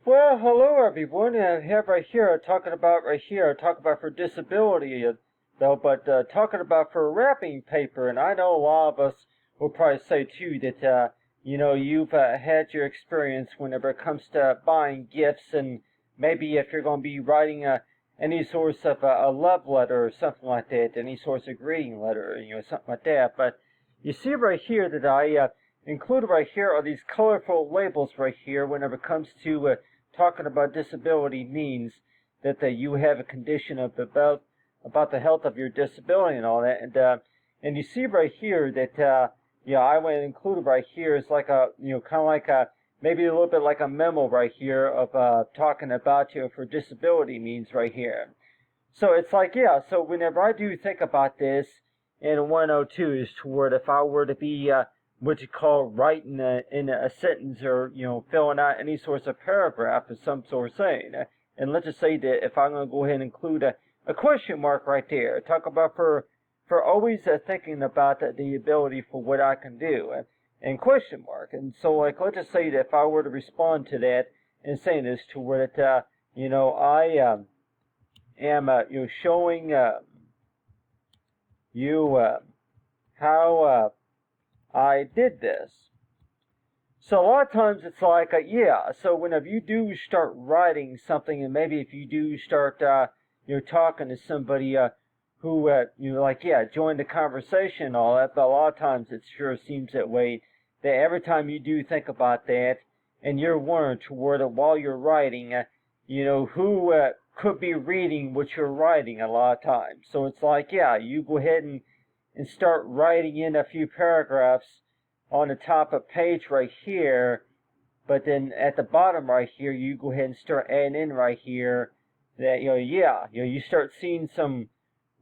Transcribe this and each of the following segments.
Well, hello everyone. I have talking about for disability, though, but talking about for wrapping paper. And I know a lot of us will probably say too that you've had your experience whenever it comes to buying gifts, and maybe if you're going to be writing any source of a love letter or something like that, any source of greeting letter, something like that. But you see right here that I included right here are these colorful labels right here whenever it comes to talking about disability means that you have a condition about the health of your disability and all that, and you see right here that I went included right here is like a kind of like a maybe a little bit like a memo right here of talking about for disability means right here. So it's like so whenever I do think about this in 102 is toward if I were to be what you call writing in a sentence or filling out any sort of paragraph of some sort of saying. And let's just say that if I'm going to go ahead and include a question mark right there, talk about for always thinking about the ability for what I can do and question mark. And so like let's just say that if I were to respond to that and saying this to where that I am showing you how I did this. So a lot of times it's like, so whenever you do start writing something, and maybe if you do start, talking to somebody who, join the conversation and all that, but a lot of times it sure seems that way, that every time you do think about that, and you're wondering toward it while you're writing, who could be reading what you're writing a lot of times. So it's like, you go ahead and start writing in a few paragraphs on the top of page right here, but then at the bottom right here, you go ahead and start adding in right here that, you start seeing some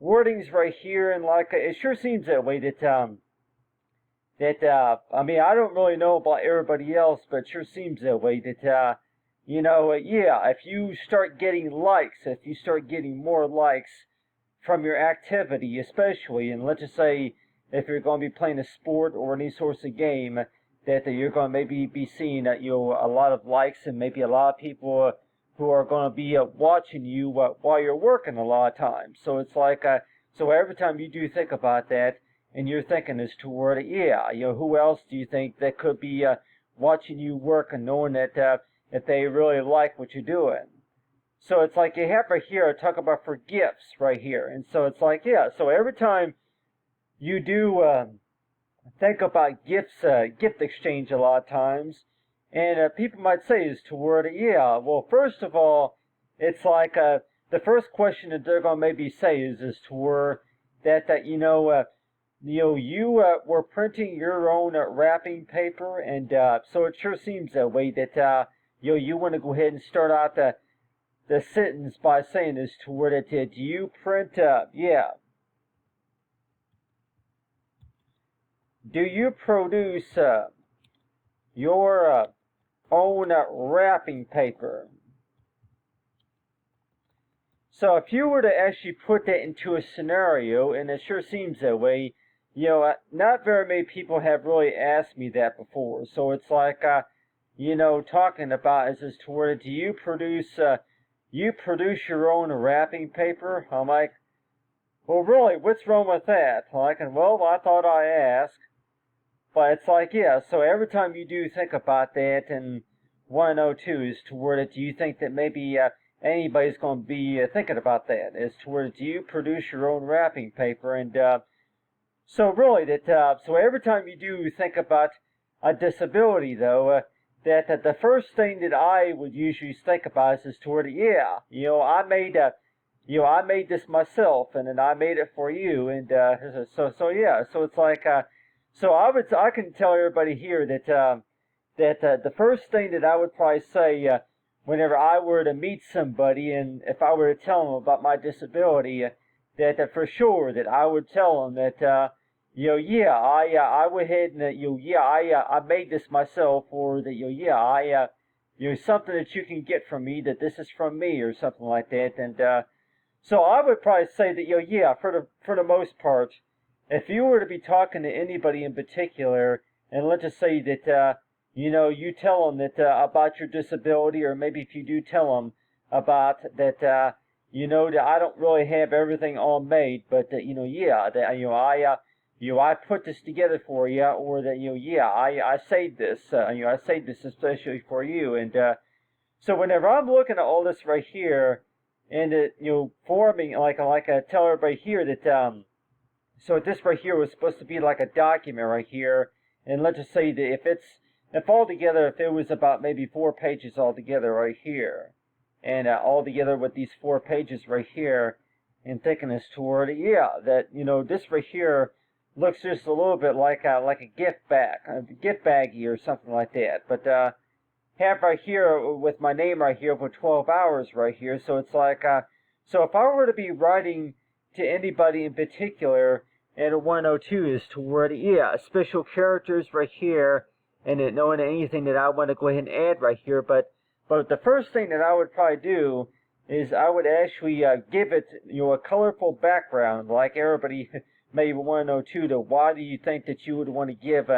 wordings right here, and like, it sure seems that way that, I mean, I don't really know about everybody else, but it sure seems that way that, if you start getting likes, if you start getting more likes from your activity especially, and let's just say if you're going to be playing a sport or any sort of game, that you're going to maybe be seeing a lot of likes and maybe a lot of people who are going to be watching you while you're working a lot of times. So it's like, so every time you do think about that, and you're thinking as toward, who else do you think that could be watching you work and knowing that if they really like what you're doing? So it's like you have right here, I talk about for gifts right here. And so it's like, so every time you do think about gifts, gift exchange a lot of times, and people might say is toward, well, first of all, it's like the first question that they're going to maybe say is toward that you were printing your own wrapping paper, and so it sure seems that way that you want to go ahead and start out the sentence by saying this toward it. Do you print? Do you produce your own wrapping paper? So if you were to actually put that into a scenario, and it sure seems that way, not very many people have really asked me that before. So it's like, talking about is this toward, do you produce your own wrapping paper? I'm like, well, really, what's wrong with that? Like, and well, I thought I asked. But it's like, so every time you do think about that, and 102 is toward it, do you think that maybe anybody's going to be thinking about that? Is toward, do you produce your own wrapping paper? And so really, so every time you do think about a disability, though, that the first thing that I would usually think about is toward, I made this myself, and then I made it for you, and so it's like, so I can tell everybody here that the first thing that I would probably say whenever I were to meet somebody, and if I were to tell them about my disability, that for sure that I would tell them that I went ahead and I made this myself, or that something that you can get from me, that this is from me or something like that. And so I would probably say that for the most part, if you were to be talking to anybody in particular, and let's just say that you tell them that about your disability, or maybe if you do tell them about that, that I don't really have everything all made, but that, yeah, that, I put this together for you, or that, yeah, I saved this, I saved this especially for you, and so whenever I'm looking at all this right here, and it, forming like I tell everybody here that so this right here was supposed to be like a document right here, and let's just say that if altogether if it was about maybe 4 pages altogether right here, and altogether with these 4 pages right here, and thickness toward it, yeah, that this right here looks just a little bit like a gift baggie or something like that, but have right here with my name right here for 12 hours right here. So it's like, so if I were to be writing to anybody in particular, and a 102 is toward, yeah, special characters right here, and it knowing anything that I want to go ahead and add right here. But the first thing that I would probably do is I would actually give it, a colorful background, like everybody may want to know too, to why do you think that you would want to give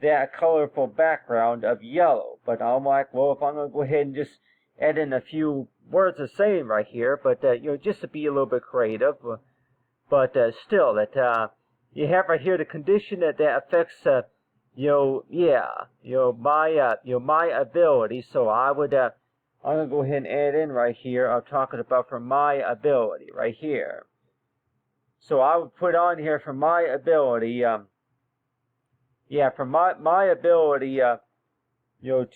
that colorful background of yellow. But I'm like, well, if I'm going to go ahead and just add in a few words the same right here, but, just to be a little bit creative, but still, that you have right here the condition that affects, my ability. So I would, I'm going to go ahead and add in right here, I'm talking about for my ability right here. So I would put on here for my ability, for my ability, to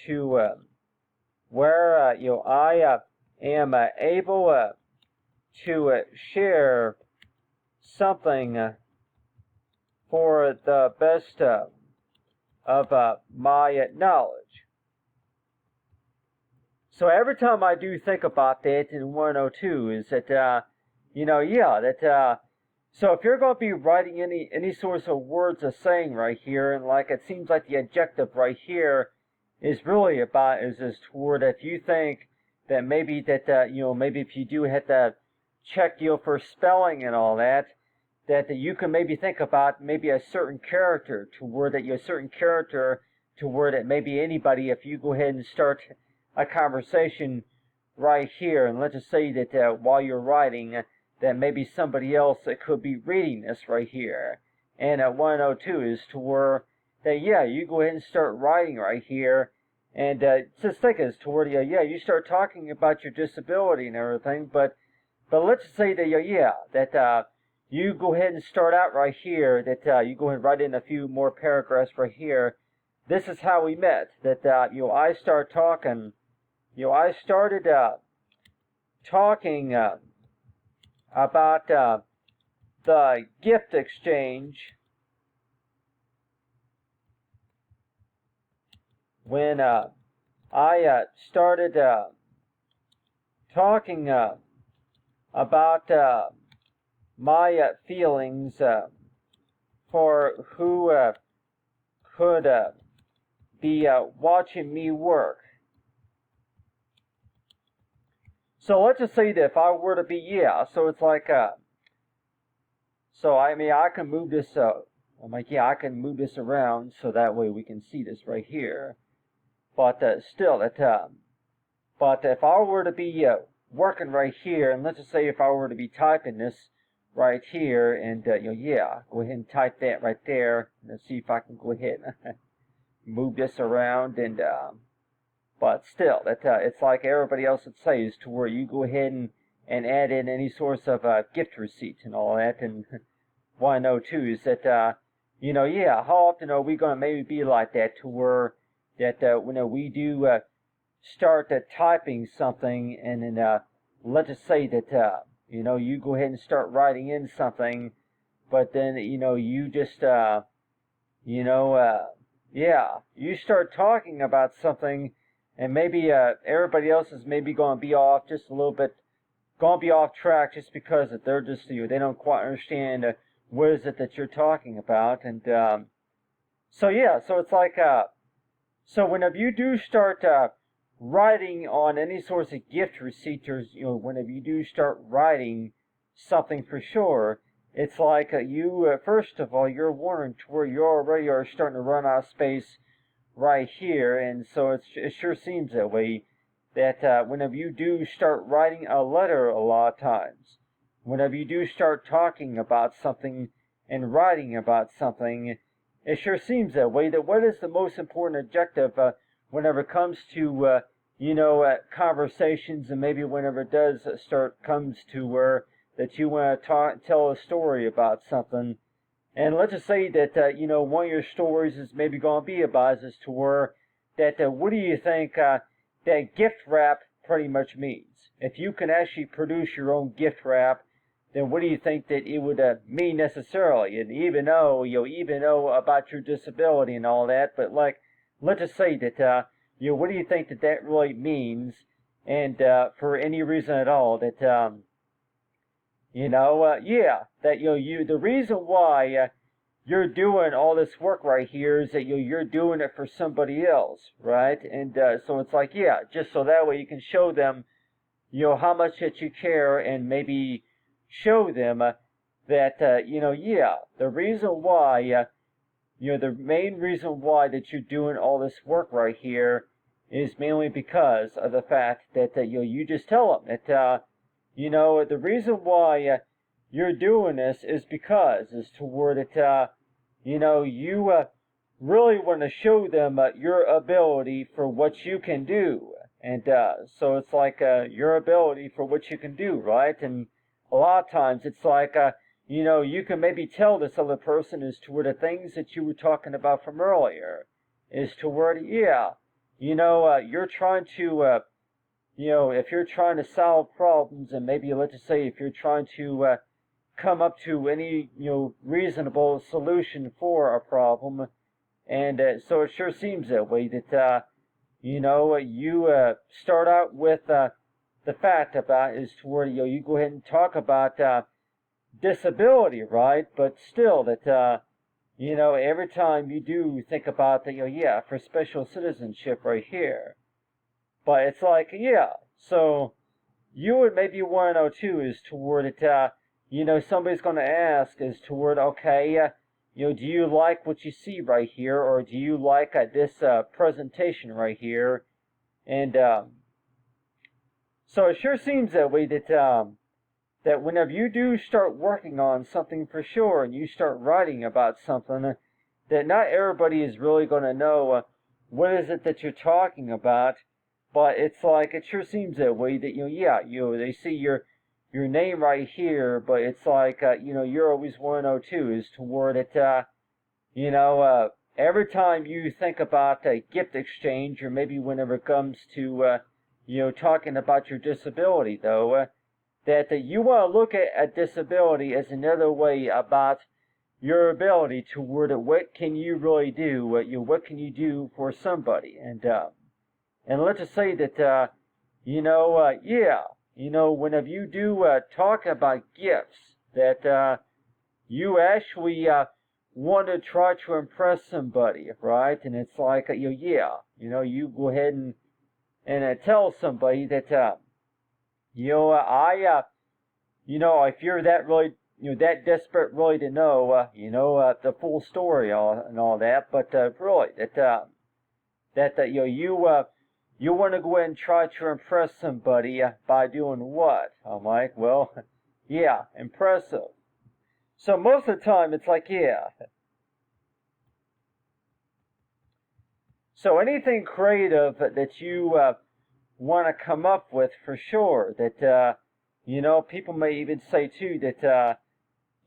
where I am able to share something for the best of my knowledge. So every time I do think about that in 102 is that so if you're going to be writing any sorts of words of saying right here, and like it seems like the adjective right here is really about is toward if you think that maybe that maybe if you do have to check for spelling and all that, that you can maybe think about maybe a certain character toward that certain character toward it maybe anybody, if you go ahead and start a conversation right here, and let's just say that while you're writing, that maybe somebody else that could be reading this right here. And at 102 is to where that, yeah, you go ahead and start writing right here. And just think is toward, you start talking about your disability and everything. But let's just say that, that you go ahead and start out right here, that you go ahead and write in a few more paragraphs right here. This is how we met. That, I start talking, I started talking about the gift exchange when I started talking about my feelings for who could be watching me work. So let's just say that if I were to be, so it's like, so I mean, I can move this, I'm like, I can move this around so that way we can see this right here. But still, but if I were to be working right here, and let's just say if I were to be typing this right here, and, go ahead and type that right there. Let's see if I can go ahead and move this around, and, but still, that it's like everybody else would say, is to where you go ahead and add in any source of gift receipt and all that. And what I know too is that how often are we going to maybe be like that, to where that when we do start typing something, and then let's just say that you go ahead and start writing in something, but then you just you start talking about something. And maybe everybody else is maybe going to be off just a little bit, going to be off track just because they're just, they don't quite understand what is it that you're talking about. And so it's like, so whenever you do start writing on any sorts of gift receipt, or whenever you do start writing something for sure, it's like you first of all, you're warned to where you already are starting to run out of space right here, and so it sure seems that way. That whenever you do start writing a letter, a lot of times, whenever you do start talking about something and writing about something, it sure seems that way. That what is the most important objective whenever it comes to conversations, and maybe whenever it does comes to where that you want to tell a story about something. And let's just say that one of your stories is maybe going to be about is to where that what do you think that gift wrap pretty much means? If you can actually produce your own gift wrap, then what do you think that it would mean necessarily? And even though even know about your disability and all that, but like let's just say that what do you think that that really means? And for any reason at all, that that the reason why you're doing all this work right here is that you're doing it for somebody else, right? And so it's like, just so that way you can show them, how much that you care, and maybe show them that the reason why the main reason why that you're doing all this work right here is mainly because of the fact that you just tell them that the reason why you're doing this is toward it you really want to show them your ability for what you can do, and so it's like your ability for what you can do, right? And a lot of times it's like you can maybe tell this other person is toward the things that you were talking about from earlier, is toward you're trying to if you're trying to solve problems, and maybe let's just say if you're trying to come up to any reasonable solution for a problem, and so it sure seems that way that you start out with the fact about is toward you go ahead and talk about disability, right? But still that every time you do think about that for special citizenship right here. But it's like, so you would maybe want to know too is toward it, somebody's going to ask is toward, okay, do you like what you see right here, or do you like this presentation right here? And so it sure seems that way that whenever you do start working on something for sure, and you start writing about something, that not everybody is really going to know what is it that you're talking about. But it's like it sure seems that way that they see your name right here, but it's like you're always one o two is toward it every time you think about a gift exchange, or maybe whenever it comes to talking about your disability though, that you want to look at a disability as another way about your ability toward it. What can you really do? What can you do for somebody? And let's just say that, whenever you do talk about gifts, that you actually want to try to impress somebody, right? And it's like, you go ahead and tell somebody that, if you're that really, that desperate really to know, the full story and all that, but really, you want to go ahead and try to impress somebody by doing what? I'm like, well, impressive. So most of the time, it's like, So anything creative that you want to come up with for sure, that, people may even say too that,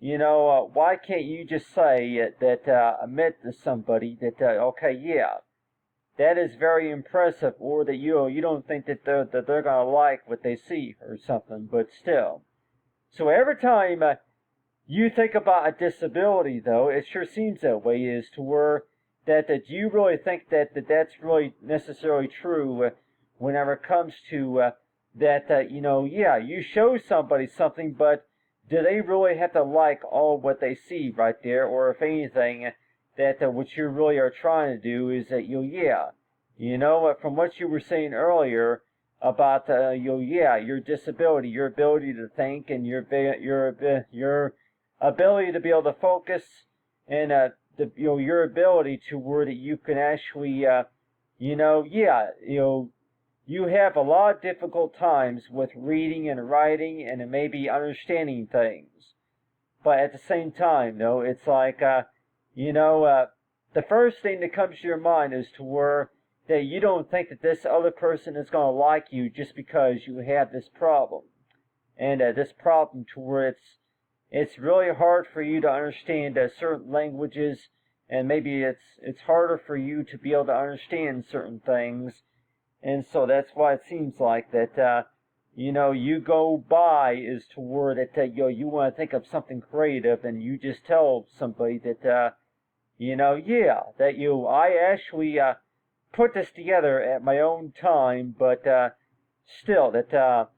why can't you just say that, admit to somebody that, okay, that is very impressive, or that you don't think that they're gonna like what they see or something, but still. So every time you think about a disability, though, it sure seems that way is to where that you really think that that's really necessarily true whenever it comes to that you show somebody something, but do they really have to like all what they see right there, or if anything, that what you really are trying to do is that from what you were saying earlier about your disability, your ability to think, and your ability to be able to focus, and your ability to where that you can actually, you have a lot of difficult times with reading and writing and maybe understanding things. But at the same time, though, it's like, the first thing that comes to your mind is to where that you don't think that this other person is going to like you just because you have this problem. And this problem to where it's really hard for you to understand certain languages, and maybe it's harder for you to be able to understand certain things. And so that's why it seems like that, you go by is to where that, you want to think of something creative, and you just tell somebody that, I actually put this together at my own time, but still, that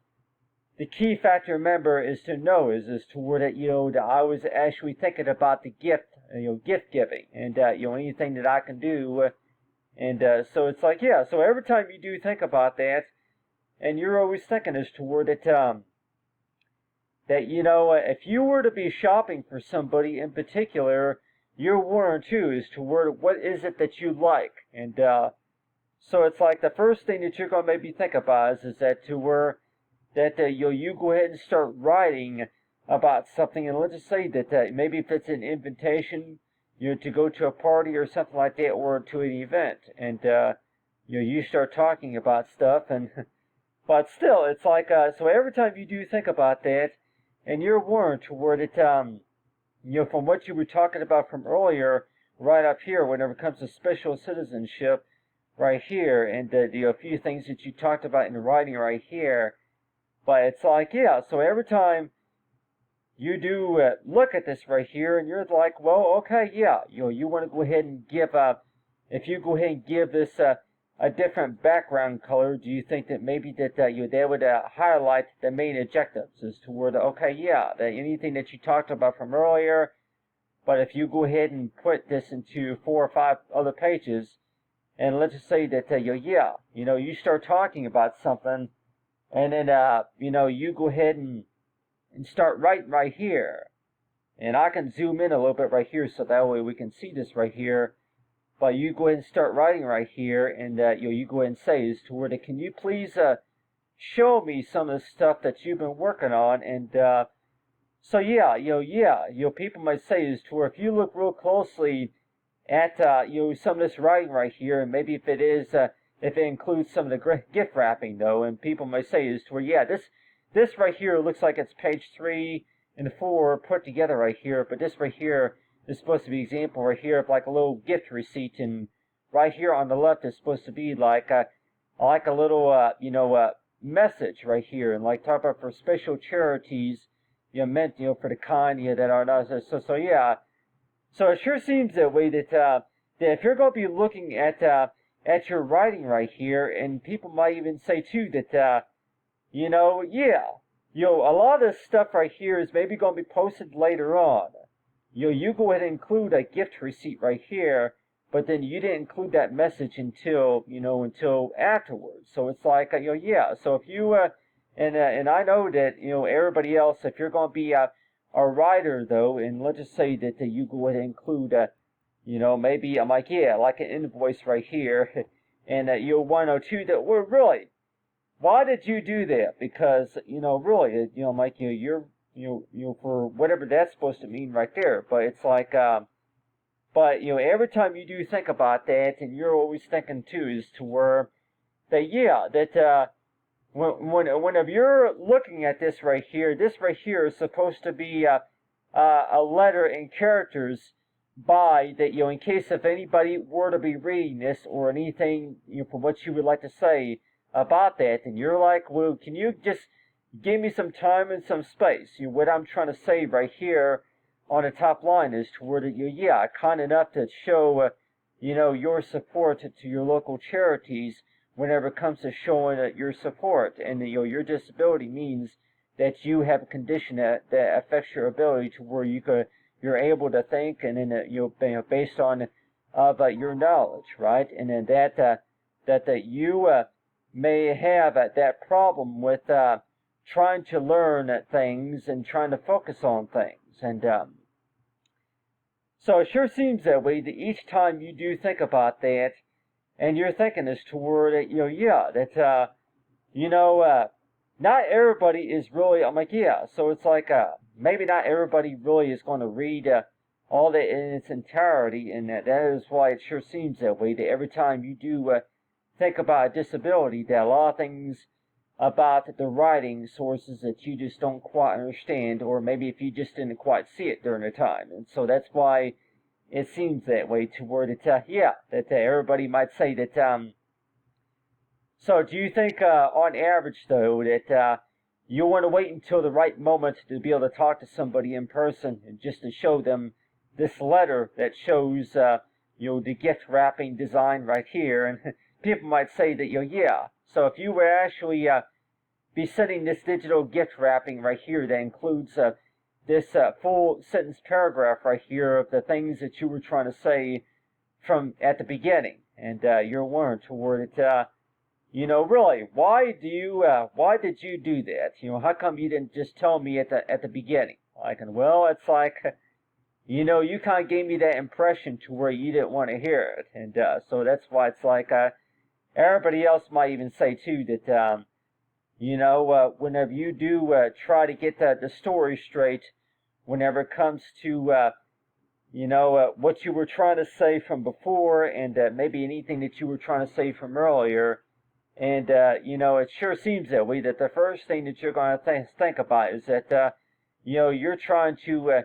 the key factor, remember, is to know is to where that, that I was actually thinking about the gift, gift giving, and anything that I can do, and so it's like, so every time you do think about that, and you're always thinking as to where that, if you were to be shopping for somebody in particular, you're wondering too as to where, what is it that you like, and so it's like the first thing that you're going to maybe think about is that to where that you go ahead and start writing about something, and let's just say that maybe if it's an invitation, to go to a party or something like that, or to an event, and you start talking about stuff, and but still, it's like so every time you do think about that, and you're warned to where that from what you were talking about from earlier, right up here, whenever it comes to special citizenship, right here, and a few things that you talked about in the writing right here. But it's like, so every time you do look at this right here, and you're like, well, okay, you want to go ahead and give, if you go ahead and give this a different background color, do you think that maybe that they would highlight the main objectives as to where that anything that you talked about from earlier, but if you go ahead and put this into 4 or 5 other pages, and let's just say that you start talking about something, and then you go ahead and start writing right here, and I can zoom in a little bit right here so that way we can see this right here. But you go ahead and start writing right here, and you go ahead and say is to where can you please show me some of the stuff that you've been working on, and so people might say is to where if you look real closely at some of this writing right here, and maybe if it includes some of the gift wrapping though, and people might say is to where this right here looks like it's page 3 and 4 put together right here, but this right here is supposed to be an example right here of like a little gift receipt, and right here on the left is supposed to be like a little message right here, and like talk about for special charities meant for the kind that are not so it sure seems that way that if you're going to be looking at your writing right here, and people might even say too that a lot of this stuff right here is maybe going to be posted later on. You go ahead and include a gift receipt right here, but then you didn't include that message until afterwards. So it's like so if you and I know that everybody else, if you're going to be a writer though, and let's just say that you go ahead and include maybe I'm like like an invoice right here, and you'll want to know too that well really, why did you do that? Because really Mike, you're for whatever that's supposed to mean right there. But it's like but every time you do think about that, and you're always thinking too is to where that whenever you're looking at this right here is supposed to be a letter in characters by that in case if anybody were to be reading this or anything from what you would like to say about that, and you're like, well, can you just give me some time and some space? What I'm trying to say right here on the top line is to where that kind enough to show your support to your local charities whenever it comes to showing your support, and your disability means that you have a condition that affects your ability to where you're able to think, and then based on your knowledge, right? And then that you may have that problem with trying to learn things and trying to focus on things, and So it sure seems that way that each time you do think about that, and you're thinking is toward it, yeah, that, you know, not everybody is really, I'm like, yeah, so it's like, maybe not everybody really is going to read all that in its entirety, and that is why it sure seems that way, that every time you do think about a disability, that a lot of things about the writing sources that you just don't quite understand, or maybe if you just didn't quite see it during the time. And so that's why it seems that way toward it, yeah, that everybody might say that, so do you think, on average, though, that you want to wait until the right moment to be able to talk to somebody in person and just to show them this letter that shows, the gift wrapping design right here? And people might say that, yeah. So if you were actually be sending this digital gift wrapping right here that includes this full sentence paragraph right here of the things that you were trying to say from at the beginning, and you're learned toward it. Really, why did you do that? How come you didn't just tell me at the beginning? Like, and well, it's like, you kind of gave me that impression to where you didn't want to hear it, and so that's why it's like, everybody else might even say too that, whenever you do try to get the story straight, whenever it comes to, what you were trying to say from before, and maybe anything that you were trying to say from earlier. And, it sure seems that way, that the first thing that you're going to think about is that, you're trying to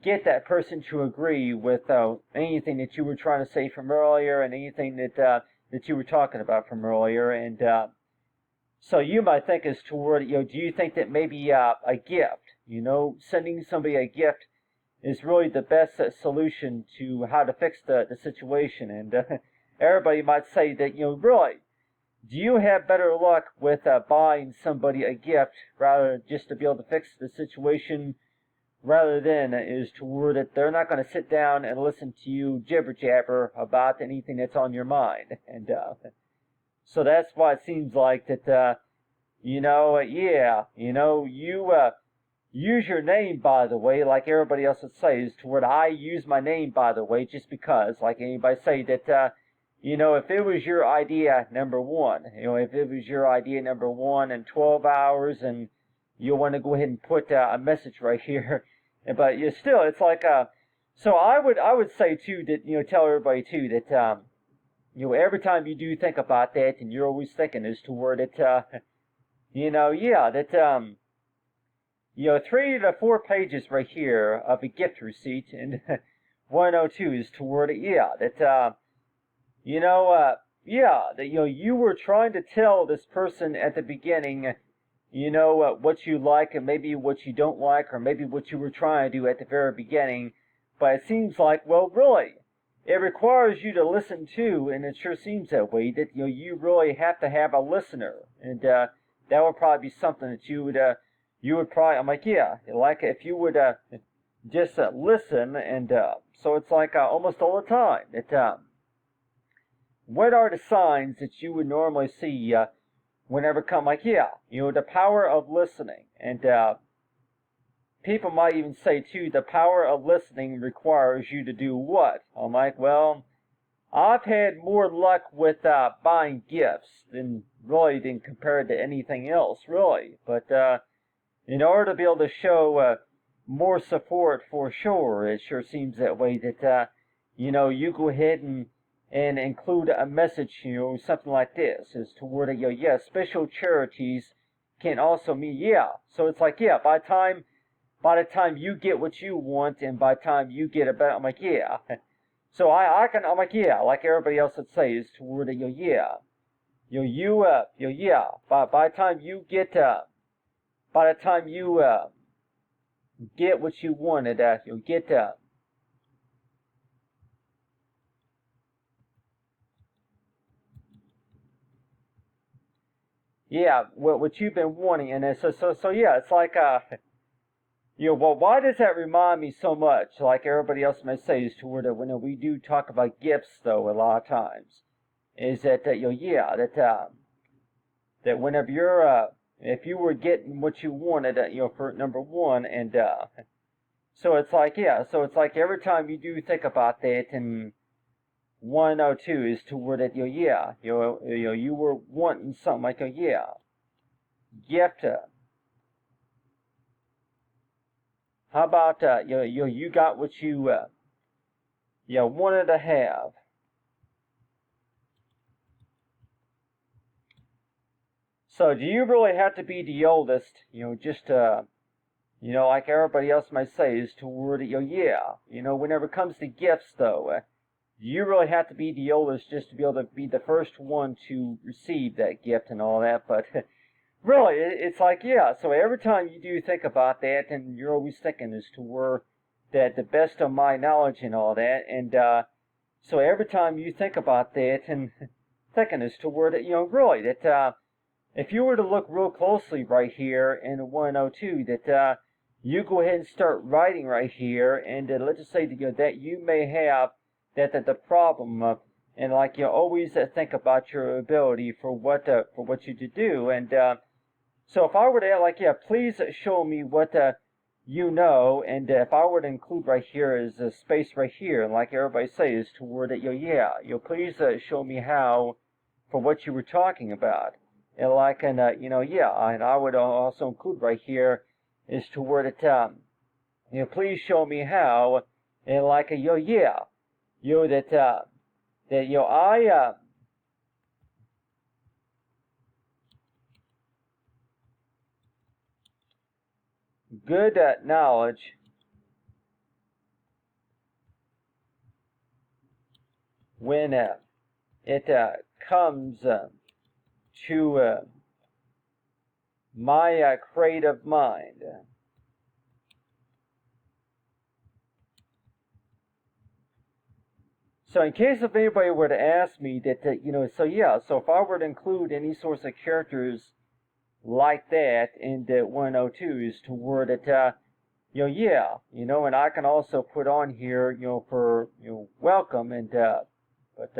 get that person to agree with anything that you were trying to say from earlier and anything that you were talking about from earlier. And so you might think as toward, do you think that maybe a gift, sending somebody a gift is really the best solution to how to fix the situation? And everybody might say that, really, do you have better luck with buying somebody a gift rather just to be able to fix the situation rather than is toward it they're not going to sit down and listen to you jibber jabber about anything that's on your mind? And so that's why it seems like that, yeah, you use your name, by the way, like everybody else would say, is toward I use my name, by the way, just because, like anybody say that, if it was your idea number one, if it was your idea number one in 12 hours and you want to go ahead and put a message right here, but still, it's like, so I would say too that, tell everybody too that, every time you do think about that, and you're always thinking as to where that, yeah, that, 3 to 4 pages right here of a gift receipt, and 102 is toward it, yeah, that, yeah, that, you were trying to tell this person at the beginning, what you like and maybe what you don't like, or maybe what you were trying to do at the very beginning, but it seems like, well, really, it requires you to listen to, and it sure seems that way, that, you really have to have a listener, and, that would probably be something that you would probably, I'm like, yeah, like if you would, just listen, and, so it's like, almost all the time, that, what are the signs that you would normally see whenever come like, yeah, the power of listening? And people might even say too, the power of listening requires you to do what? I'm like, well, I've had more luck with buying gifts than compared to anything else, really. But in order to be able to show more support for sure, it sure seems that way that you go ahead and include a message, something like this, as to where that, yeah, special charities can also mean, yeah. So it's like, yeah, by the time you get what you want, and by the time you get a better, I'm like, yeah. So I'm like, yeah, like everybody else would say, is to where that, yeah, yeah, by the time you get, by the time you get what you wanted, you'll get, yeah, what you've been wanting, and so yeah, it's like, well, why does that remind me so much? Like everybody else may say, is toward that when we do talk about gifts, though, a lot of times, is that yeah, that whenever you're if you were getting what you wanted, for number one, and So it's like, yeah, so it's like every time you do think about that, and 102 is toward it, yeah, you were wanting something like, yeah, gift. How about, you got what you wanted to have. So do you really have to be the oldest, just, like everybody else might say, is toward it, yeah, whenever it comes to gifts, though, you really have to be the oldest just to be able to be the first one to receive that gift and all that. But really, it's like, yeah, so every time you do think about that, and you're always thinking as to where that the best of my knowledge and all that, and so every time you think about that, and thinking as to where that, really, that if you were to look real closely right here in 102, that you go ahead and start writing right here, and let's just say that you may have that the problem, and like you always think about your ability for what you to do, and so if I were to like, yeah, please show me what you know, and if I were to include right here is a space right here, and like everybody says, toward it, yeah, please show me how for what you were talking about, and like, and yeah, and I would also include right here is toward it, please show me how, and like, yeah, that I good knowledge when it comes to my creative mind. So in case if anybody were to ask me that, so yeah, so if I were to include any sorts of characters like that in the 102 is toward it, yeah, and I can also put on here, for, welcome, and, but,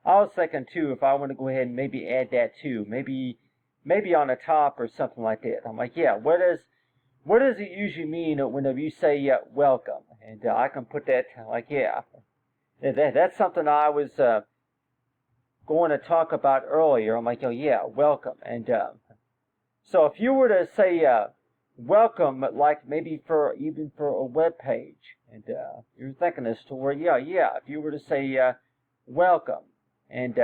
I was thinking too, if I want to go ahead and maybe add that too, maybe on the top or something like that. I'm like, yeah, what does it usually mean whenever you say welcome? And I can put that like, yeah, that's something I was going to talk about earlier. I'm like, oh yeah, welcome. And so if you were to say welcome, like maybe even for a web page, and you're thinking as to where, yeah, if you were to say welcome, and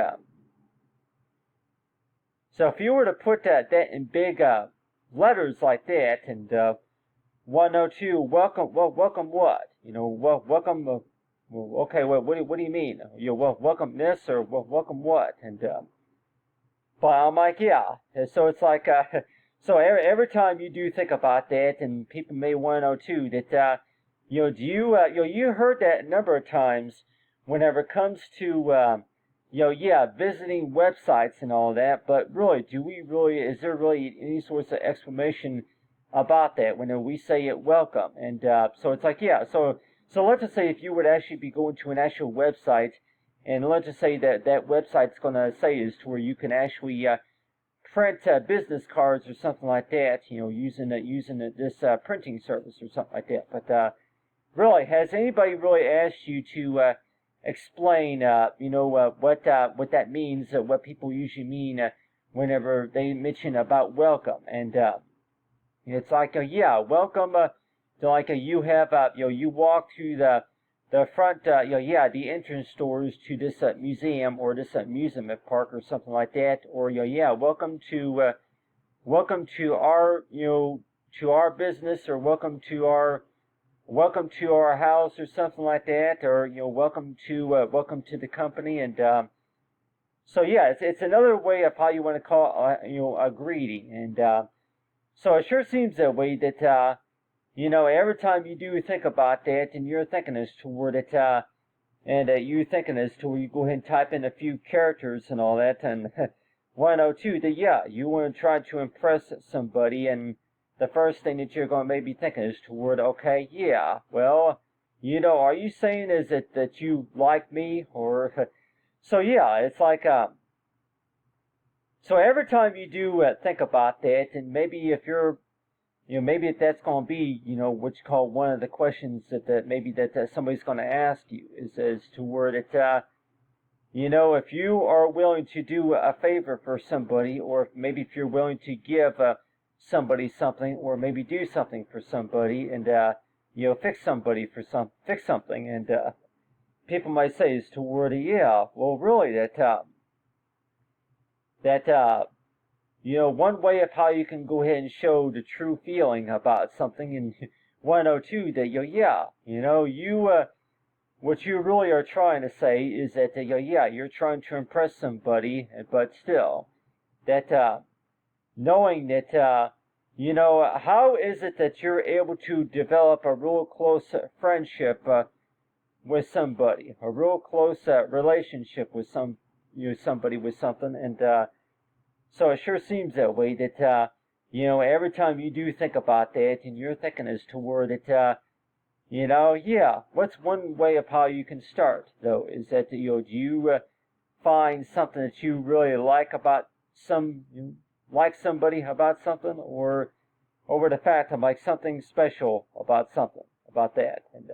so if you were to put that in big letters like that, and 102, welcome, well, welcome what? Welcome. Well, okay, what do you mean? Welcome this, or welcome what? And but I'm like, yeah. And so it's like, so every time you do think about that, and people may want to know too that, do you heard that a number of times whenever it comes to, yeah, visiting websites and all that. But really, is there really any sorts of explanation about that when we say it welcome? And so it's like, yeah, so let's just say if you would actually be going to an actual website, and let's just say that website's going to say is to where you can actually print business cards or something like that, using this printing service or something like that. But really, has anybody really asked you to explain, what that means, what people usually mean whenever they mention about welcome? And it's like, yeah, welcome. Like you have, you walk through the front, yeah, the entrance doors to this museum or this amusement park or something like that, or yeah, welcome to our, to our business, or welcome to our house or something like that, or welcome to the company, and so yeah, it's another way of how you want to call a greeting, and so it sure seems that way that. Every time you do think about that, and you're thinking as toward it, and you're thinking as to where you go ahead and type in a few characters and all that, and 102, that yeah, you want to try to impress somebody, and the first thing that you're going to maybe thinking is toward, okay, yeah, well, are you saying is it that you like me, or, so yeah, it's like, so every time you do think about that, and maybe if you're maybe that's going to be, what you call one of the questions that maybe that somebody's going to ask you is as to where that, if you are willing to do a favor for somebody, or maybe if you're willing to give somebody something, or maybe do something for somebody, and fix something, and people might say as to where yeah, well, really that one way of how you can go ahead and show the true feeling about something, and 102 that what you really are trying to say is that you're trying to impress somebody, but still that knowing that how is it that you're able to develop a real close friendship with somebody, a real close relationship with somebody with something, and so it sure seems that way that every time you do think about that, and you're thinking as to where that what's one way of how you can start, though, is that do you find something that you really like about somebody about something, or over the fact of like something special about something about that, and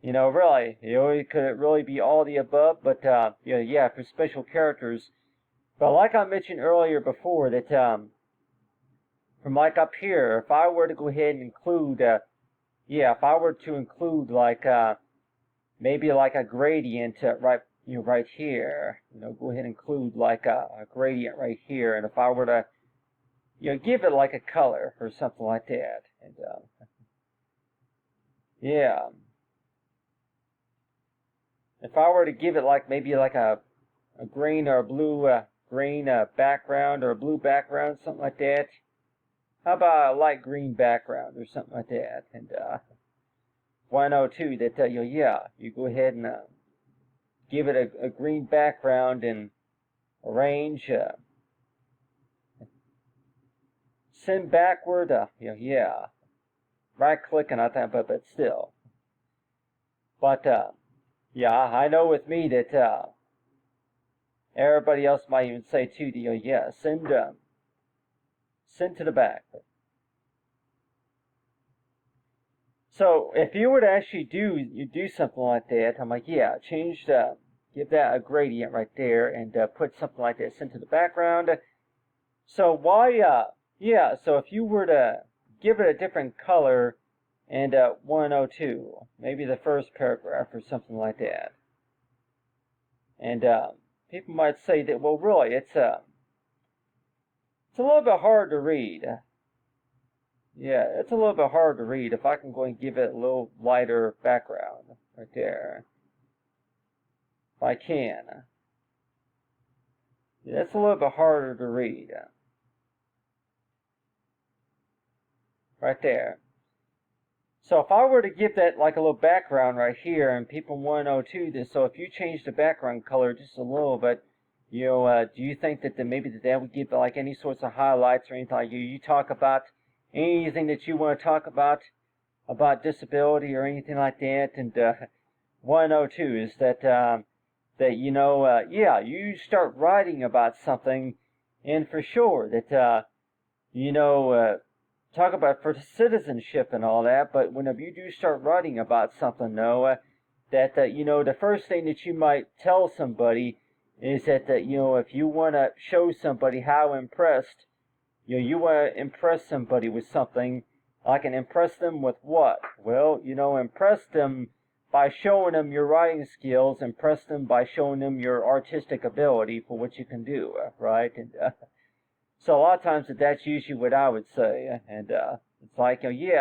really, could it really be all the above, but for special characters. But like I mentioned earlier before, that from like up here, if I were to go ahead and include, if I were to include like maybe like a gradient right here, go ahead and include like a gradient right here, and if I were to give it like a color or something like that, and if I were to give it like maybe like a green or a blue green background, or a blue background, something like that. How about a light green background or something like that? And 102 that you go ahead and give it a green background and arrange, send backward, right clicking on that, but still. But I know with me that everybody else might even say too, send to the back. So if you were to actually do something like that, I'm like, give that a gradient right there, and put something like that, send to the background. So so if you were to give it a different color, and 102, maybe the first paragraph or something like that, and people might say that, well, really, it's a little bit hard to read. Yeah, it's a little bit hard to read. If I can go and give it a little lighter background right there, if I can. Yeah, it's a little bit harder to read. Right there. So if I were to give that like a little background right here, and people 102 this, so if you change the background color just a little bit, do you think that maybe that would give like any sorts of highlights or anything like you talk about anything that you want to talk about disability or anything like that? And 102 is that you start writing about something, and for sure that talk about for citizenship and all that, but whenever you do start writing about something, though, that the first thing that you might tell somebody is that if you want to show somebody how impressed, you want to impress somebody with something, like, and impress them with what? Well, impress them by showing them your writing skills, impress them by showing them your artistic ability for what you can do, right? And so a lot of times that's usually what I would say, and it's like, you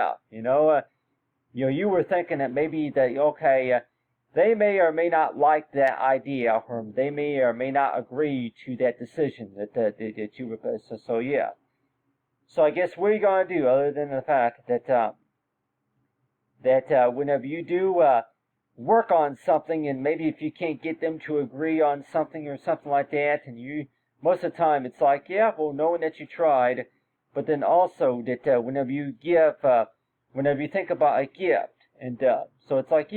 were thinking that maybe that, they may or may not like that idea, or they may or may not agree to that decision that you request. So So I guess what are you going to do, other than the fact that whenever you do work on something, and maybe if you can't get them to agree on something or something like that, and most of the time it's like, knowing that you tried, but then also that whenever you think about a gift, and so it's like,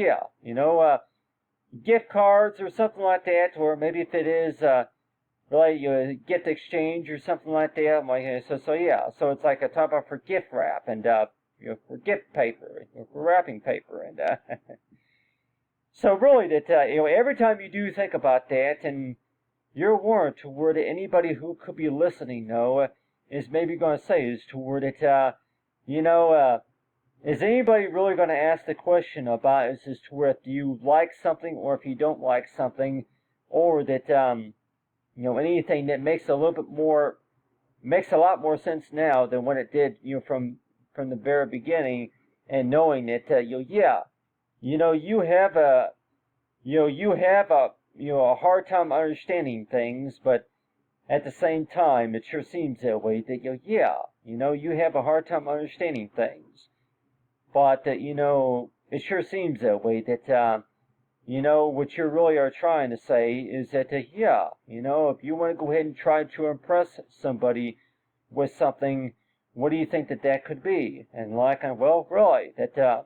gift cards or something like that, or maybe if it is, really, gift exchange or something like that. I'm like, so yeah, so it's like I talk about for gift wrap and for gift paper, for wrapping paper, and so really that every time you do think about that, and you're warned to where that anybody who could be listening, is maybe going to say is to where that you know. Is anybody really going to ask the question about is as to where if you like something or if you don't like something, or that anything that makes a lot more sense now than when it did from the very beginning, and knowing that you have a hard time understanding things, but at the same time it sure seems that way that you have a hard time understanding things. But it sure seems that way that what you really are trying to say is that if you want to go ahead and try to impress somebody with something, what do you think that could be? And well, really, that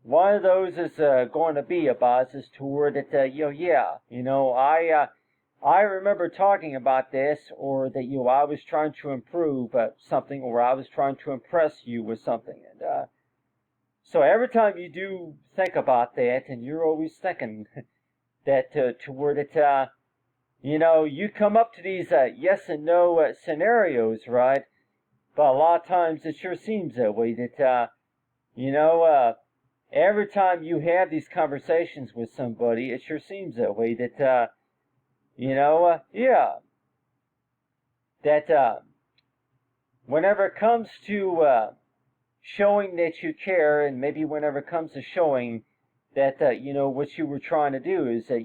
one of those is going to be about is toward that I remember talking about this, or that I was trying to improve something, or I was trying to impress you with something, and so every time you do think about that, and you're always thinking that toward it, you come up to these yes and no scenarios, right? But a lot of times it sure seems that way that every time you have these conversations with somebody, it sure seems that way that that whenever it comes to showing that you care, and maybe whenever it comes to showing that what you were trying to do is that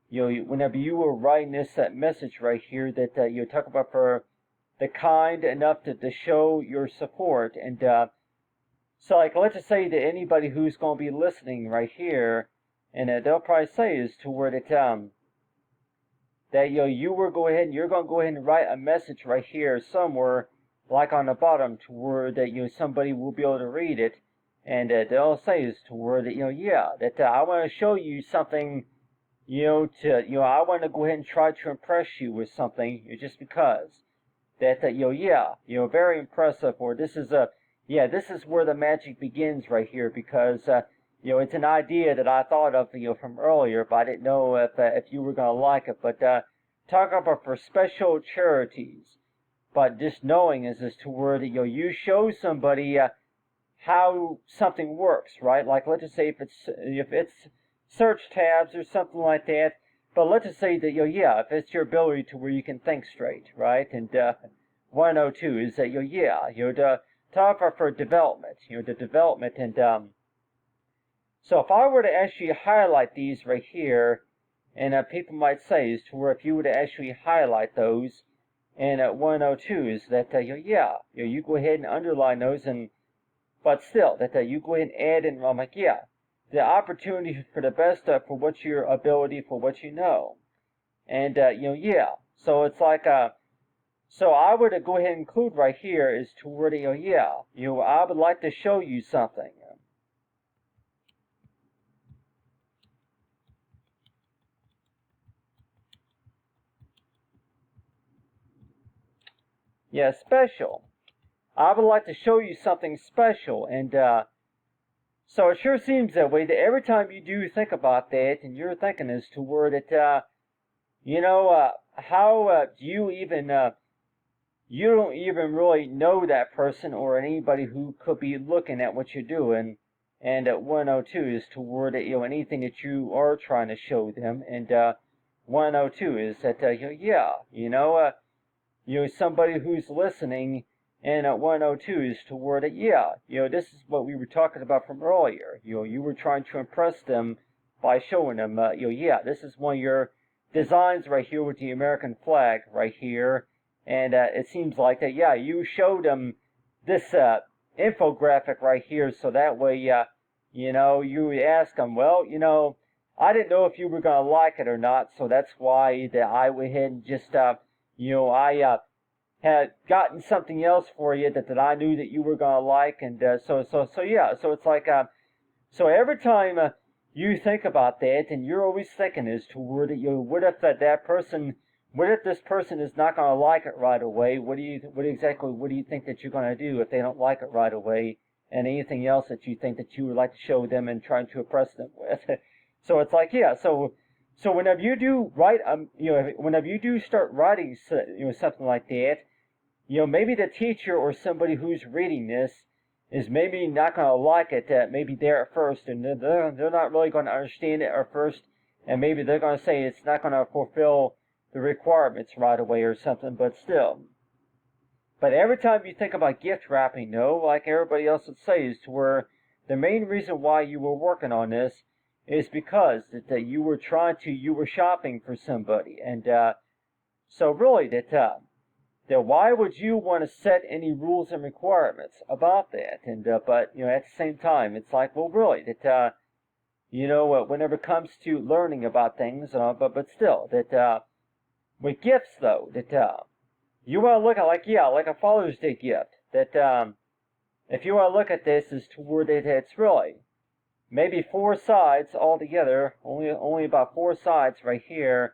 whenever you were writing this message right here, that you talk about for the kind enough to show your support, and so like let's just say that anybody who's going to be listening right here, and they'll probably say is to where that you're going to go ahead and write a message right here somewhere, like on the bottom, to where that somebody will be able to read it, and they'll say is to where that that I want to show you something, I want to go ahead and try to impress you with something, just because that very impressive, or this is where the magic begins right here, because it's an idea that I thought of from earlier, but I didn't know if you were gonna like it, but talk about for special charities. But just knowing is as to where that you show somebody how something works, right? Like let's just say if it's search tabs or something like that. But let's just say that if it's your ability to where you can think straight, right? And 102 is that to talk about for development, the development, and so if I were to actually highlight these right here, and people might say is to where if you were to actually highlight those. And at 102 is that you go ahead and underline those, and but still that you go ahead and add in. I'm like the opportunity for the best for what your ability for what you know, and so it's like so I would go ahead and include right here is to where I would like to show you something. Yeah, special. I would like to show you something special, and so it sure seems that way that every time you do think about that, and you're thinking as to where that how do you even you don't even really know that person or anybody who could be looking at what you're doing, and at 102 is to where that anything that you are trying to show them, and 102 is that somebody who's listening, and at 102 is to where that this is what we were talking about from earlier. You were trying to impress them by showing them, this is one of your designs right here with the American flag right here, and it seems like that, you showed them this infographic right here, so that way, you would ask them, well, I didn't know if you were gonna like it or not, so that's why that I went ahead and just I had gotten something else for you that I knew that you were gonna like, and so it's like so every time you think about that, and you're always thinking as to where what if that person, what if this person is not going to like it right away? What do you think that you're going to do if they don't like it right away? And anything else that you think that you would like to show them and trying to impress them with? So it's like, yeah, so whenever you do write, whenever you do start writing, something like that, maybe the teacher or somebody who's reading this is maybe not going to like it maybe there at first, and they're not really going to understand it at first, and maybe they're going to say it's not going to fulfill the requirements right away or something, but still. But every time you think about gift wrapping, like everybody else would say, is to where the main reason why you were working on this is because that you were shopping for somebody, and so really that why would you want to set any rules and requirements about that? And but at the same time, it's like, well, really that whenever it comes to learning about things, but still that with gifts though, that you want to look at like a Father's Day gift. That if you want to look at this as toward it, it's really maybe 4 sides altogether, only about 4 sides right here,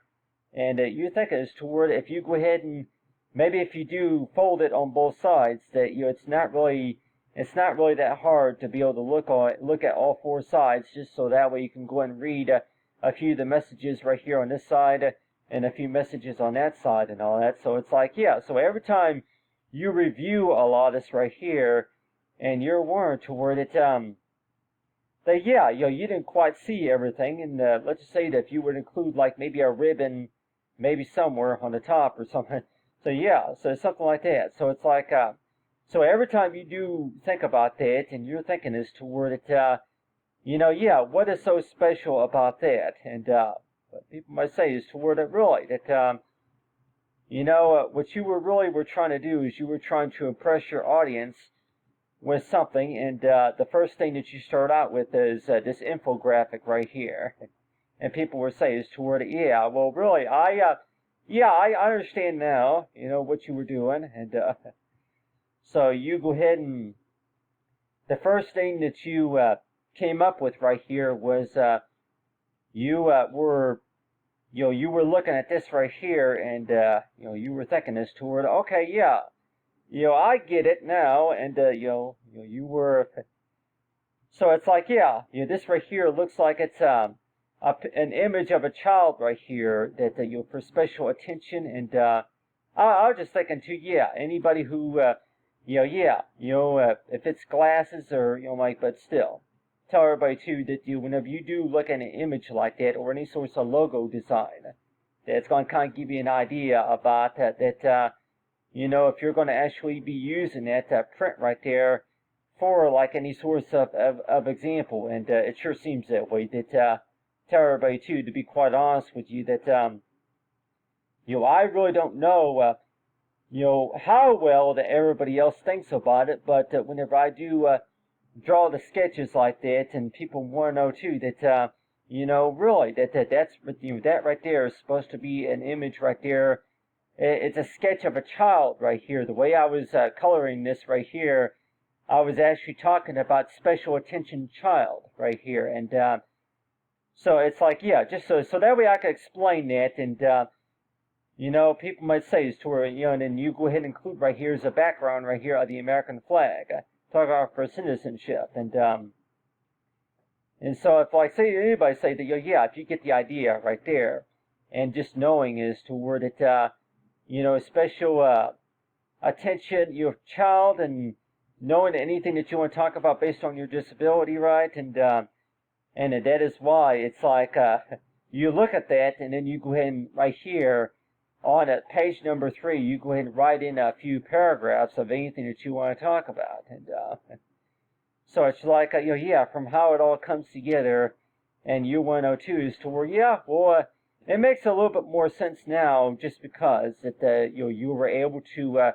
and you think it's toward if you go ahead and maybe if you do fold it on both sides, that it's not really that hard to be able to look at all 4 sides, just so that way you can go and read a few of the messages right here on this side and a few messages on that side and all that. So it's like, yeah, so every time you review a lot of this right here, and you're warned to where that yeah, you didn't quite see everything, and let's just say that if you would include like maybe a ribbon, maybe somewhere on the top or something. So yeah, so something like that. So it's like, so every time you do think about that, and you're thinking as to where that, yeah, what is so special about that? And what people might say is to where that really that, what you were trying to do is you were trying to impress your audience with something, and the first thing that you start out with is this infographic right here, and people will say is toward it, yeah, well, really, I understand now, what you were doing, and so you go ahead and the first thing that you came up with right here was you were you were looking at this right here, and you were thinking this toward, okay, yeah. I get it now, and you were. So it's like, yeah, this right here looks like it's an image of a child right here that for special attention, and I was just thinking too, yeah, anybody who, if it's glasses or like, but still, tell everybody too that whenever you do look at an image like that or any sort of logo design, that's going to kind of give you an idea about that. If you're going to actually be using that print right there for like any source of example, and it sure seems that way. That tell everybody too, to be quite honest with you, that I really don't know how well that everybody else thinks about it, but whenever I do draw the sketches like that, and people want to know too that really that's that right there is supposed to be an image right there. It's a sketch of a child right here. The way I was coloring this right here, I was actually talking about special attention child right here. And so it's like, yeah, just so that way I can explain that. And, people might say is to where, and then you go ahead and include right here as a background right here of the American flag. Talk about for citizenship. And so if like say anybody say that, yeah, if you get the idea right there, and just knowing is to where that, special attention, your child, and knowing anything that you want to talk about based on your disability, right? And that is why it's like you look at that, and then you go ahead and right here on page number 3, you go ahead and write in a few paragraphs of anything that you want to talk about. And so it's like, yeah, from how it all comes together, and U102 is to where, yeah, well, it makes a little bit more sense now, just because that you were able to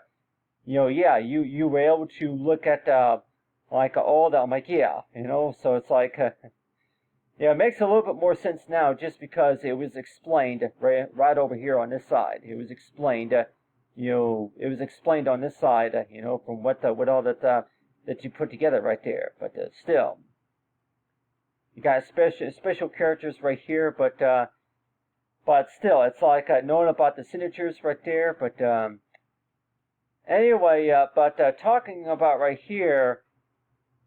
you were able to look at like all that. I'm like, yeah, so it's like yeah, it makes a little bit more sense now, just because it was explained right over here on this side. It was explained it was explained on this side from what all that you put together right there. But still. you got special characters right here, but still, it's like knowing about the signatures right there. But anyway, talking about right here,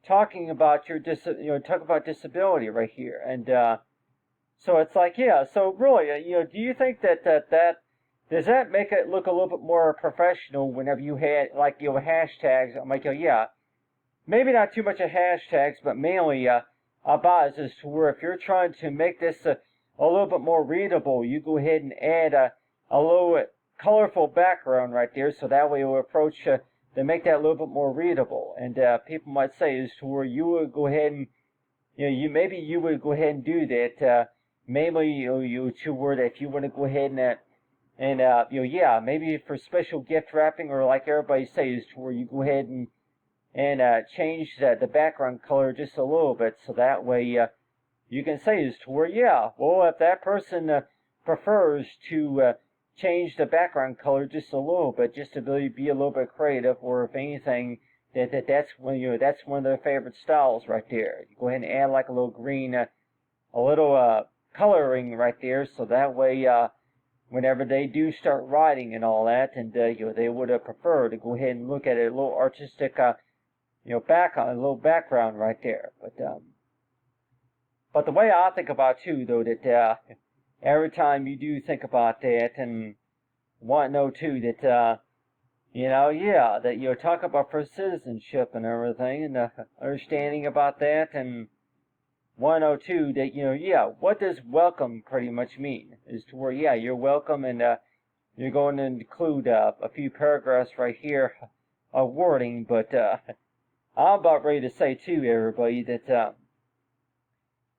talking about your talk about disability right here, and so it's like, yeah. So really, do you think that does that make it look a little bit more professional whenever you had like hashtags? I'm like, yeah, maybe not too much of hashtags, but mainly about as to where if you're trying to make this a little bit more readable, you go ahead and add a little colorful background right there, so that way it will approach to make that a little bit more readable. And people might say is to where you would go ahead and you would go ahead and do that. Maybe you to where that if you want to go ahead and yeah, maybe for special gift wrapping, or like everybody says, to where you go ahead and change the background color just a little bit, so that way you can say is to where, yeah, well, if that person prefers to change the background color just a little bit, just to really be a little bit creative, or if anything, that's that's one of their favorite styles right there. You go ahead and add like a little green, a little coloring right there, so that way whenever they do start writing and all that, and they would prefer to go ahead and look at it a little artistic, a little background right there. But the way I think about too, though, that every time you do think about that, and want to know too that yeah, that you talk about for citizenship and everything, and understanding about that, and 102 that yeah, what does welcome pretty much mean? Is to where, yeah, you're welcome, and you're going to include a few paragraphs right here of wording, but I'm about ready to say too, everybody, that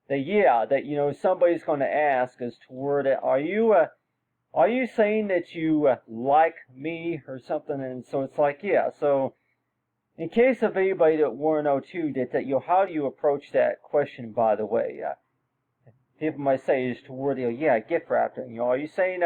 yeah, that somebody's going to ask as to where that are you saying that you like me or something? And so it's like, yeah, so in case of anybody that want to know too, that how do you approach that question? By the way, people might say is to where yeah, gift wrapping. Are you saying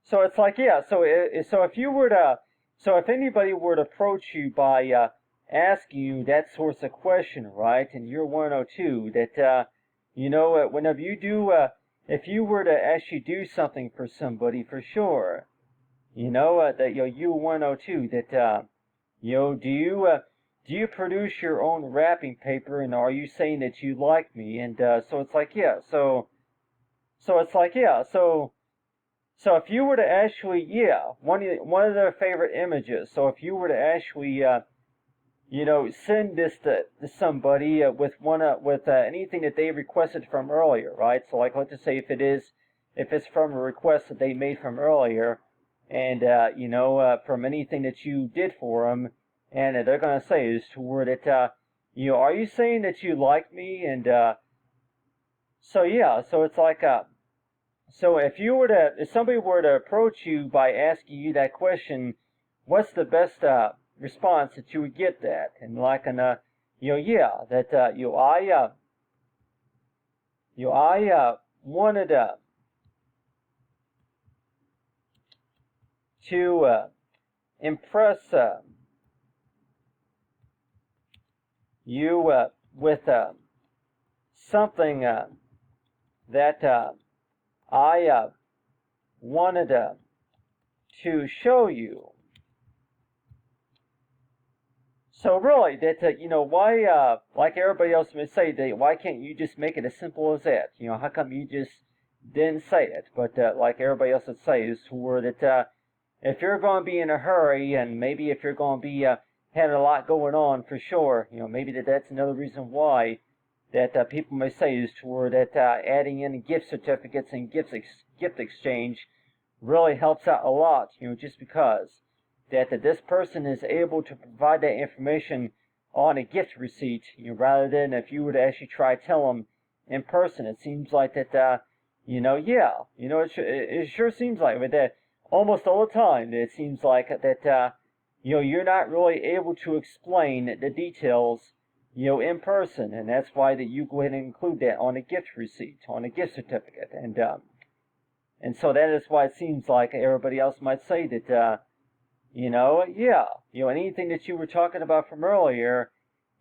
so it's like, yeah, so if you were to so if anybody were to approach you by asking you that sorts of question, right, and you're 102, that whenever you do, if you were to actually do something for somebody, for sure, that you 102, that do you produce your own wrapping paper, and are you saying that you like me? And so it's like, yeah, so it's like, yeah, so if you were to actually, yeah, one of their favorite images. So if you were to actually, send this to somebody with anything that they requested from earlier, right? So like, let's just say if it's from a request that they made from earlier, and from anything that you did for them, and they're gonna say is to word it, are you saying that you like me? And so yeah, so it's like so if somebody were to approach you by asking you that question, what's the best response that you would get that? And like yeah, that I wanted to impress you with something that I wanted to show you. So really, that why, like everybody else may say, that why can't you just make it as simple as that? How come you just didn't say it? But like everybody else would say, is where that if you're going to be in a hurry, and maybe if you're going to be having a lot going on, for sure, maybe that's another reason why that people may say is to where that adding in gift certificates and gift exchange really helps out a lot. Just because that this person is able to provide that information on a gift receipt, rather than if you were to actually try to tell them in person. It seems like that, yeah, it sure seems like with that almost all the time. It seems like that, you're not really able to explain the details, in person, and that's why that you go ahead and include that on a gift receipt, on a gift certificate, And so that is why it seems like everybody else might say that, anything that you were talking about from earlier,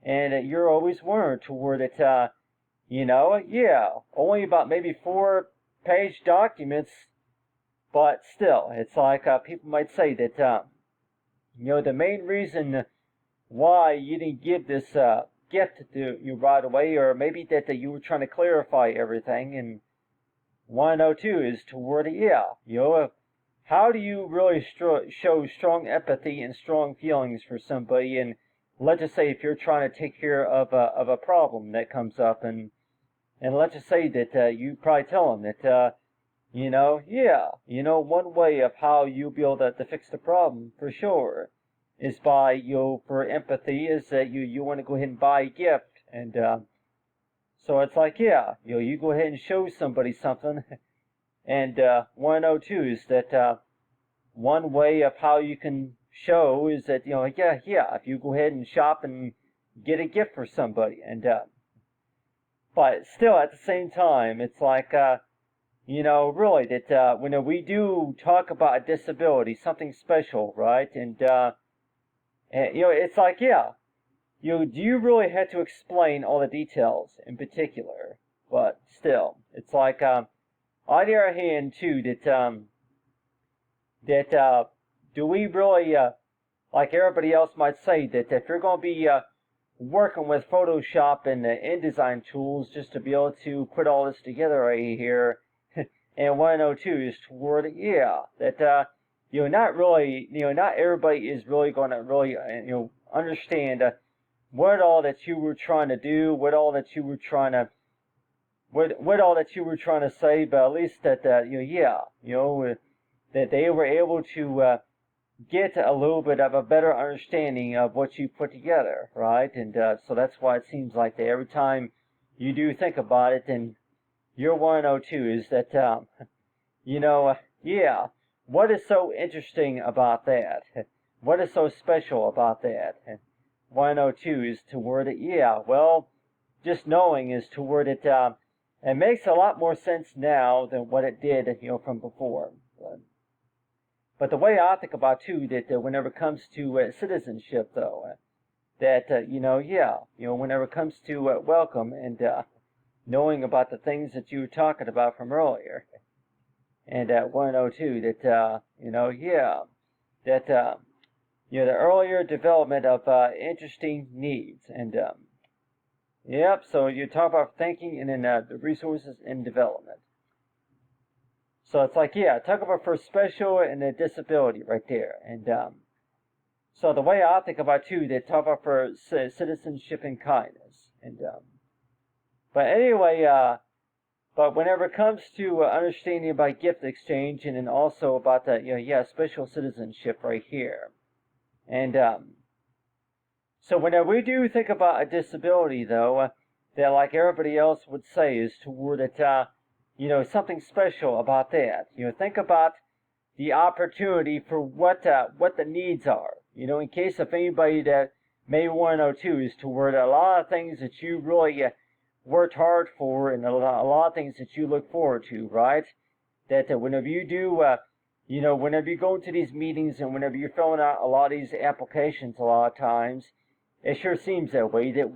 and you're always warned toward it, only about maybe 4-page documents, but still, it's like people might say that, the main reason why you didn't give this gift to you right away, or maybe that you were trying to clarify everything, and 102 is toward how do you really show strong empathy and strong feelings for somebody? And let's just say if you're trying to take care of a problem that comes up, and let's just say that you probably tell them that one way of how you'll be able to fix the problem for sure is by for empathy is that you want to go ahead and buy a gift, and so it's like you go ahead and show somebody something. And 102 is that one way of how you can show is that if you go ahead and shop and get a gift for somebody, and but still at the same time it's like really that when we do talk about a disability, something special, right? And it's like do you really have to explain all the details in particular? But still, it's like on the other hand, too, that do we really, like everybody else might say, that if you're going to be working with Photoshop and InDesign tools just to be able to put all this together right here, and 102 is toward that not really, not everybody is really going to really understand what all that you were trying to do, what all that you were trying to say, but at least that that they were able to get a little bit of a better understanding of what you put together, right? And so that's why it seems like that every time you do think about it, and your 102 is that what is so interesting about that? What is so special about that? 102 is toward it, just knowing is toward it. It makes a lot more sense now than what it did, from before. But the way I think about too, that whenever it comes to citizenship, though, that whenever it comes to welcome and knowing about the things that you were talking about from earlier, and at 102, that that the earlier development of interesting needs, and so you talk about thinking and then the resources and development. So it's like, talk about for special and a disability right there. And so the way I think about too, they talk about for citizenship and kindness. And but anyway, but whenever it comes to understanding about gift exchange, and then also about that, special citizenship right here. And so whenever we do think about a disability, though, that like everybody else would say is toward it, something special about that. Think about the opportunity for what the needs are. In case of anybody that may 102 is toward a lot of things that you really worked hard for, and a lot of things that you look forward to, right? That whenever you do, whenever you go into these meetings and whenever you're filling out a lot of these applications, a lot of times, it sure seems that way. That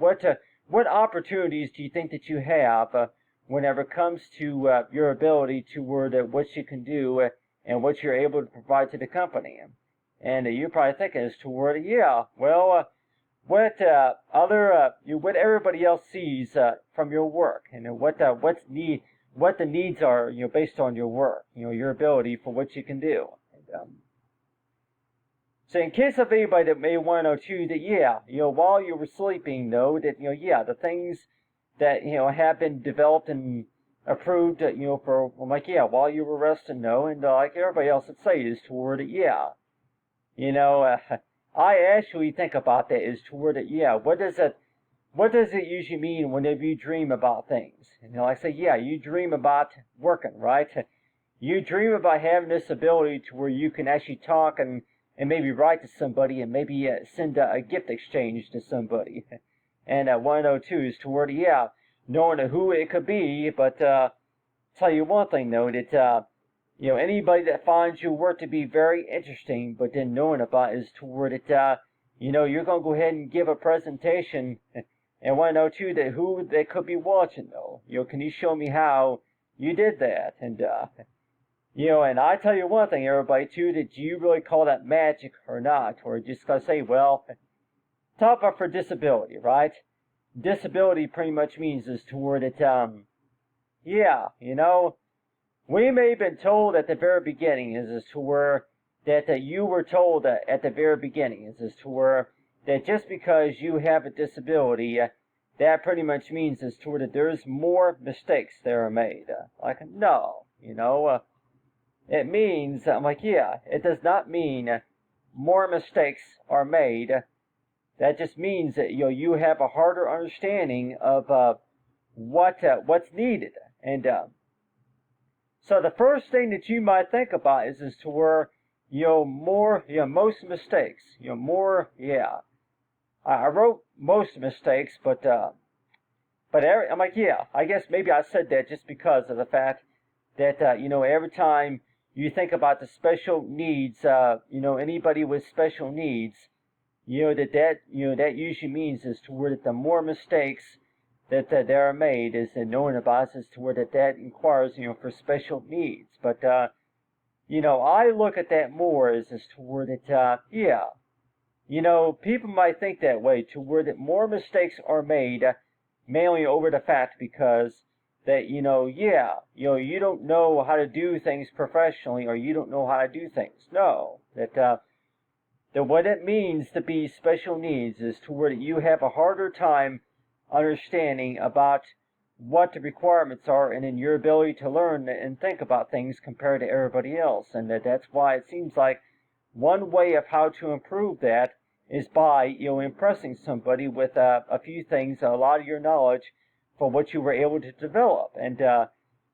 what opportunities do you think that you have whenever it comes to your ability toward what you can do and what you're able to provide to the company? And you're probably thinking is toward, what what everybody else sees from your work, and what the needs are, based on your work, your ability for what you can do. And, so in case of anybody that may 102, that while you were sleeping, though, that the things that have been developed and approved, for while you were resting, though, and like everybody else would say is toward it, I actually think about that is toward it, what does it usually mean whenever you dream about things? And like I say, you dream about working, right? You dream about having this ability to where you can actually talk and maybe write to somebody and maybe send a gift exchange to somebody. And 102 is toward, knowing who it could be, but tell you one thing, though, that, anybody that finds your work to be very interesting, but then knowing about is toward it, you're going to go ahead and give a presentation and want to know too that who they could be watching though. Can you show me how you did that? And, and I tell you one thing, everybody too, that do you really call that magic or not? Or just going to say, well, talk about for disability, right? Disability pretty much means is toward it, we may have been told at the very beginning is to where that you were told at the very beginning is to where that just because you have a disability, that pretty much means is to where that there's more mistakes that are made. No, it means, I'm like, yeah, it does not mean more mistakes are made. That just means that you have a harder understanding of what's needed. And so the first thing that you might think about is to where most mistakes, more, yeah. I wrote most mistakes, but I'm like, yeah, I guess maybe I said that just because of the fact that every time you think about the special needs, anybody with special needs, that usually means is to where the more mistakes that there are made is in knowing about as to where that inquires, for special needs. But I look at that more as to where that, people might think that way, to where that more mistakes are made, mainly over the fact because that, you don't know how to do things professionally, or you don't know how to do things. No, that what it means to be special needs is to where you have a harder time understanding about what the requirements are and in your ability to learn and think about things compared to everybody else. And that's why it seems like one way of how to improve that is by, impressing somebody with a few things, a lot of your knowledge for what you were able to develop. And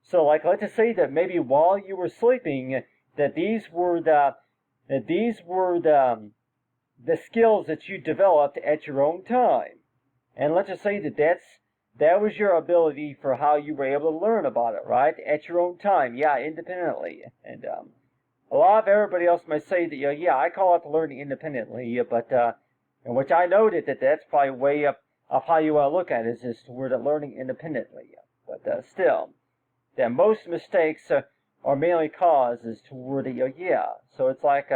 so, like, let's just say that maybe while you were sleeping, that these were the skills that you developed at your own time. And let's just say that was your ability for how you were able to learn about it, right? At your own time, yeah, independently. And a lot of everybody else might say that, yeah, I call it learning independently, but in which I noted that that's probably way up of how you want to look at it is toward learning independently. But still, that most mistakes are mainly caused is toward So it's like,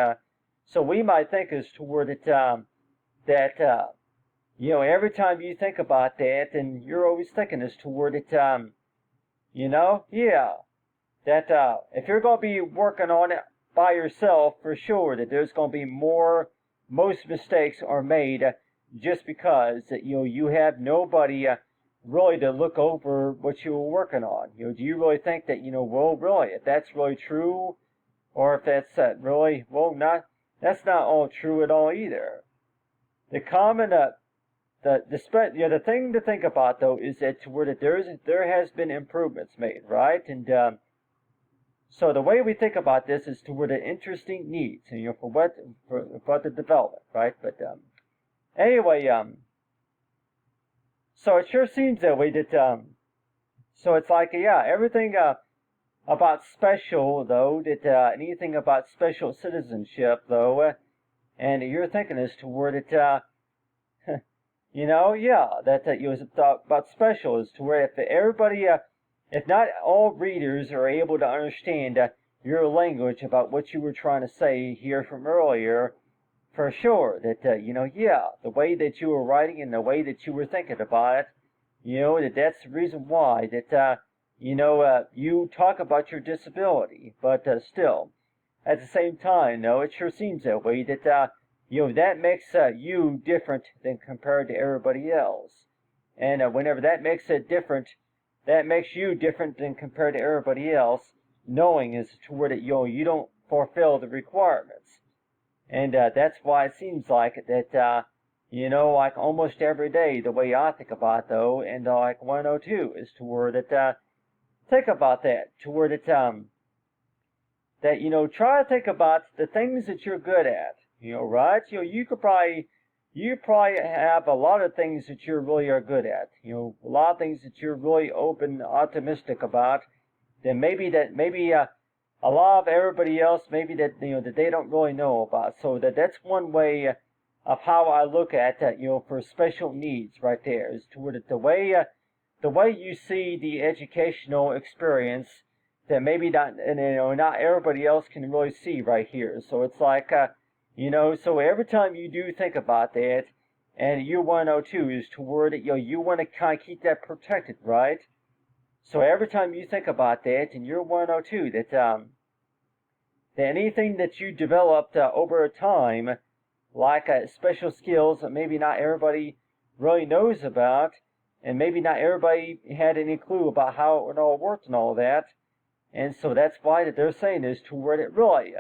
so we might think is toward it that every time you think about that, and you're always thinking is toward it, that if you're going to be working on it by yourself, for sure that there's going to be most mistakes are made just because that you have nobody really to look over what you were working on. Do you really think that well, really, if that's really true, or if that's really that's not all true at all either. The common the thing to think about though is that where that there has been improvements made, right? And so the way we think about this is toward the interesting needs, for the development, right? But anyway, so it sure seems that way that so it's like everything about special though that anything about special citizenship though, and you're thinking is toward it that you was about special is to where if everybody if not all readers are able to understand your language about what you were trying to say here from earlier, for sure that the way that you were writing and the way that you were thinking about it, that's the reason why that you talk about your disability, but still at the same time, it sure seems that way that that makes you different than compared to everybody else, and whenever that makes it different. That makes you different than compared to everybody else, knowing is toward it you don't fulfill the requirements. And that's why it seems like that, like almost every day, the way I think about though, and like 102 is toward it, think about that, toward it, that, try to think about the things that you're good at, right? You probably have a lot of things that you really are good at. A lot of things that you're really open, optimistic about. Then maybe a lot of everybody else maybe that that they don't really know about. So that's one way of how I look at that, for special needs right there, is toward the way you see the educational experience that maybe not, and not everybody else can really see right here. So it's like, so every time you do think about that, and you want to know too, is toward it, you want to kind of keep that protected, right? So every time you think about that, and you want to know too that anything that you developed over time, like special skills that maybe not everybody really knows about, and maybe not everybody had any clue about how it all worked and all that. And so that's why that they're saying this toward it really.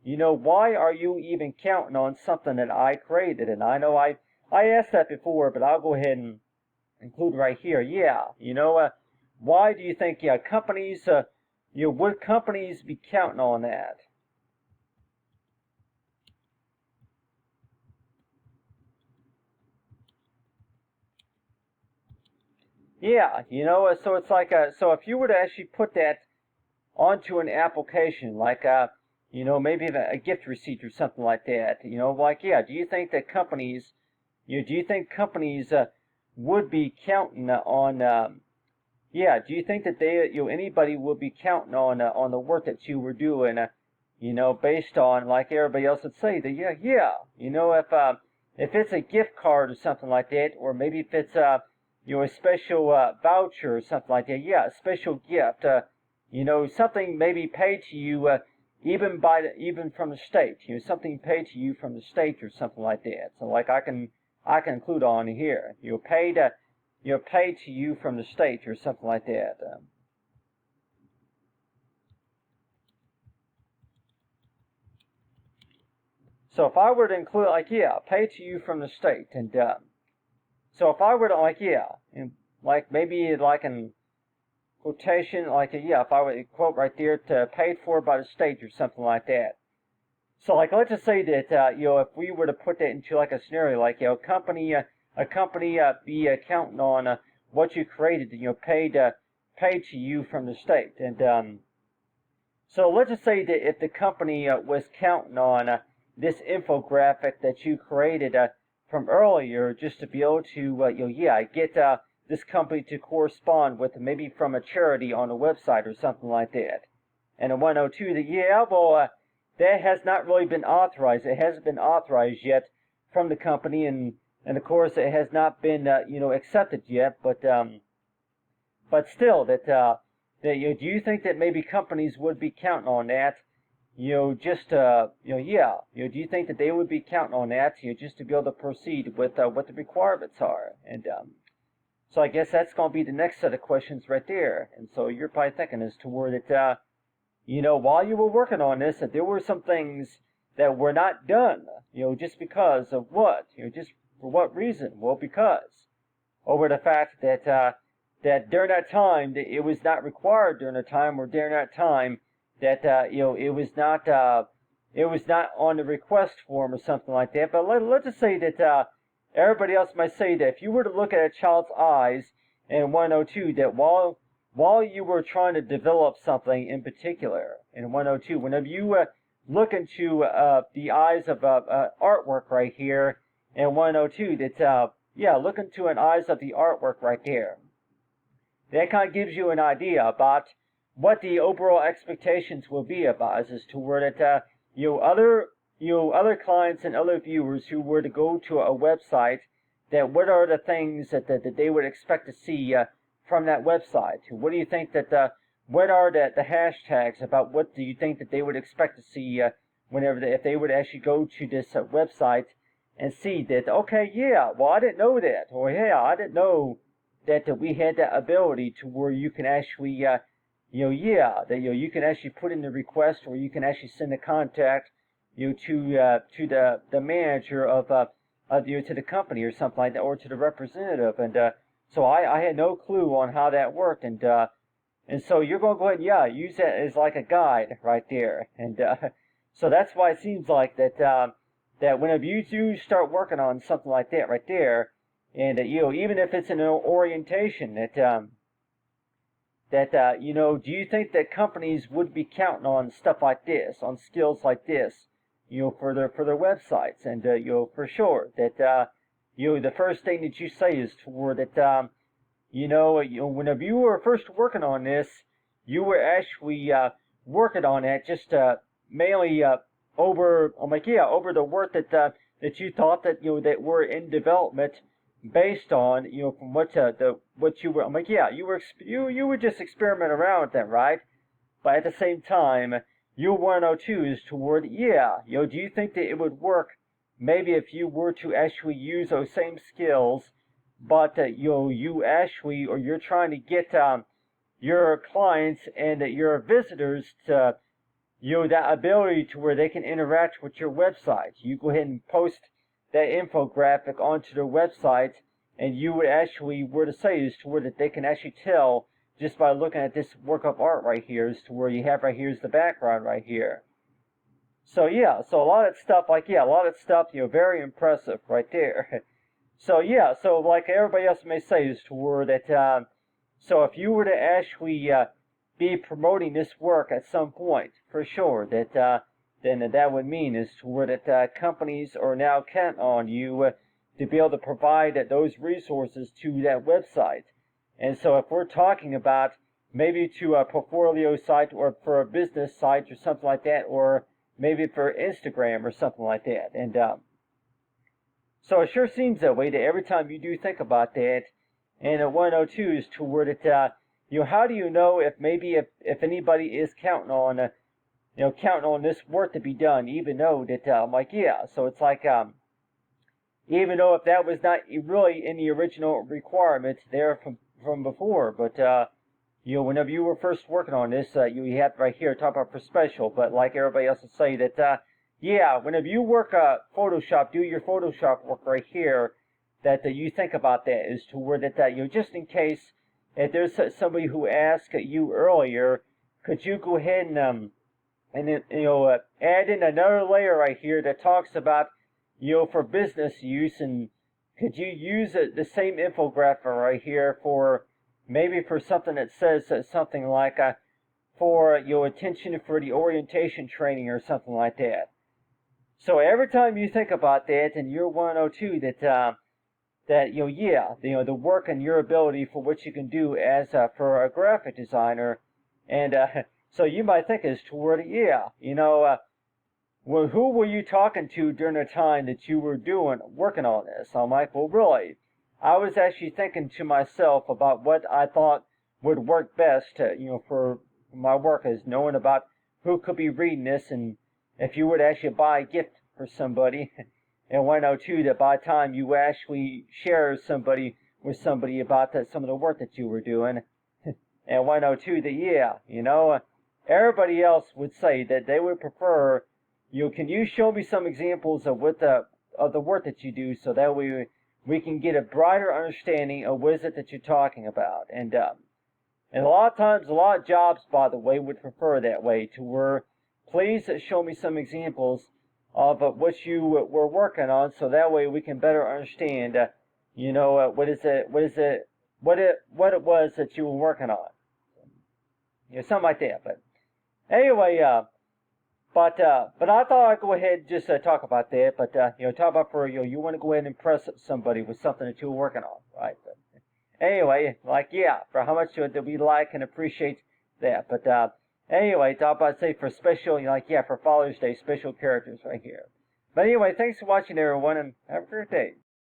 Why are you even counting on something that I created? And I know I asked that before, but I'll go ahead and include right here. Yeah, why do you think, companies, would companies be counting on that? Yeah, so it's like, so if you were to actually put that onto an application, like, maybe a gift receipt or something like that, like, yeah, do you think that companies, do you think companies would be counting on, yeah, do you think that they, anybody would be counting on the work that you were doing, based on, like everybody else would say, that, yeah, if it's a gift card or something like that, or maybe if it's, a special voucher or something like that, yeah, a special gift, something maybe paid to you, even from the state, something paid to you from the state or something like that. So like I can include on here, paid to you from the state or something like that. So if I were to include, like, yeah, paid to you from the state, and so if I were to, like, yeah, and like maybe like in quotation, like, yeah, if I were to quote right there, to paid for by the state or something like that. So like, let's just say that if we were to put that into like a scenario, like, a company be counting on what you created, paid to you from the state, and so let's just say that if the company was counting on this infographic that you created from earlier, just to be able to, get this company to correspond with, maybe from a charity on a website or something like that. And in 102, that, yeah, well, that has not really been authorized. It hasn't been authorized yet from the company, and of course it has not been, accepted yet. But still, that do you think that maybe companies would be counting on that? Do you think that they would be counting on that, just to be able to proceed with what the requirements are? And so I guess that's going to be the next set of questions right there. And so you're probably thinking as to where that, while you were working on this, that there were some things that were not done, just because of what? Just for what reason? Well, because over the fact that that during that time, it was not required during the time, or during that time, that it was not on the request form or something like that. But let's just say that everybody else might say that if you were to look at a child's eyes in 102, that while you were trying to develop something in particular in 102, whenever you look into the eyes of artwork right here in 102, that look into an eyes of the artwork right there. That kind of gives you an idea about what the overall expectations will be about us, as to where that other clients and other viewers who were to go to a website, that what are the things that they would expect to see from that website? What do you think that what are the hashtags about? What do you think that they would expect to see whenever if they would actually go to this website and see that, okay, yeah, well, I didn't know that, or yeah, I didn't know that we had that ability to where you can actually you can actually put in the request, or you can actually send a contact, to the manager of to the company or something like that, or to the representative. And so I had no clue on how that worked, and so you're going to go ahead and use that as like a guide right there. And so that's why it seems like that that whenever you do start working on something like that right there, and even if it's an orientation, that do you think that companies would be counting on stuff like this, on skills like this, for their websites? And for sure that the first thing that you say is toward that whenever you were first working on this, you were actually working on it just mainly over, over the work that you thought that that were in development, based on from what you were. You were just experimenting around with them, right? But at the same time, you want to know too is toward, do you think that it would work maybe if you were to actually use those same skills, but you actually, or you're trying to get your clients and your visitors to that ability to where they can interact with your website. You go ahead and post that infographic onto their website, and you would actually were to say is to where that they can actually tell just by looking at this work of art right here, is to where you have right here is the background right here. So so a lot of stuff very impressive right there. So so like everybody else may say is to where that so if you were to actually be promoting this work at some point, for sure that then that would mean is to where that companies are now counting on you to be able to provide those resources to that website. And so if we're talking about maybe to a portfolio site or for a business site or something like that, or maybe for Instagram or something like that. And so it sure seems that way that every time you do think about that. And 102 is to where that how do you know if maybe if anybody is counting on counting on this work to be done, even though that so it's like even though if that was not really in the original requirement there from before, but whenever you were first working on this, you have right here talk about for special, but like everybody else will say that whenever you work Photoshop, do your Photoshop work right here, that you think about that is to where that just in case if there's somebody who asked you earlier, could you go ahead and then add in another layer right here that talks about for business use, and could you use the same infographic right here for maybe for something that says something like for attention for the orientation training or something like that. So every time you think about that, and you're 102 that the work and your ability for what you can do as for a graphic designer, and so you might think is toward well, who were you talking to during the time that you were working on this? I'm like, well, really, I was actually thinking to myself about what I thought would work best, for my work, is knowing about who could be reading this, and if you would actually buy a gift for somebody. And 102 that by the time you actually share with somebody about some of the work that you were doing, and 102 that everybody else would say that they would prefer, can you show me some examples of the work that you do, so that we can get a brighter understanding of what is it that you're talking about. And a lot of times, a lot of jobs, by the way, would prefer that way, to where please show me some examples of what you were working on, so that way we can better understand, what it was that you were working on, something like that. But anyway, but I thought I'd go ahead and just talk about that. But talk about for you want to go ahead and impress somebody with something that you were working on, right? But anyway, for how much that we like and appreciate that. But anyway, talk about say for special, for Father's Day, special characters right here. But anyway, thanks for watching, everyone, and have a great day.